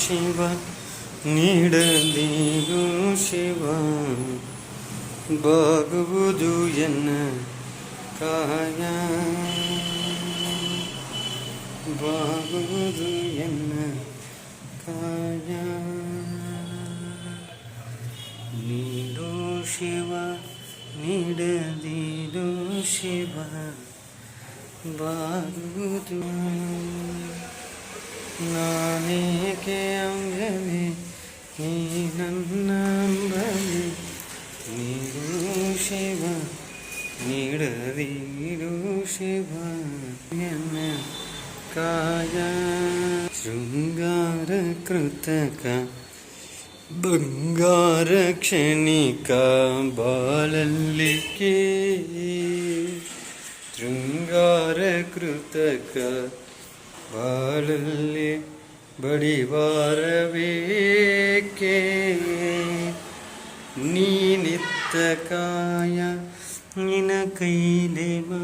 ಶಿವ ನೀಡದಿರು ಶಿವ ಬಾಗುವುದು ಎನ್ನ ಕಾಯ ಬಾಗುವುದು ಎನ್ನ ಕಾಯ ನೀಡು ಶಿವ ನೀಡದಿರು ಶಿವ ಬಾಗುವುದು ನಾನೇಕೆ ಅಂಜಲಿ ನೀ ನನ್ನ ಅಂಬಲಿ ನೀಡು ಶಿವ ನೀಡದಿರು ಶಿವ ಎನ್ನ ಕಾಯ ಶೃಂಗಾರ ಕೃತಕ ಬಂಗಾರ ಕ್ಷಣಿಕ ಬಾಳಲಿಕೆ ಶೃಂಗಾರ ಕೃತಕ ಬಾಳಲ್ಲಿ ಬಡಿವಾರಬೇಕೆ ನೀನಿತ್ತ ಕಾಯ ನಿನ ಕೈಲೆ ಬಾ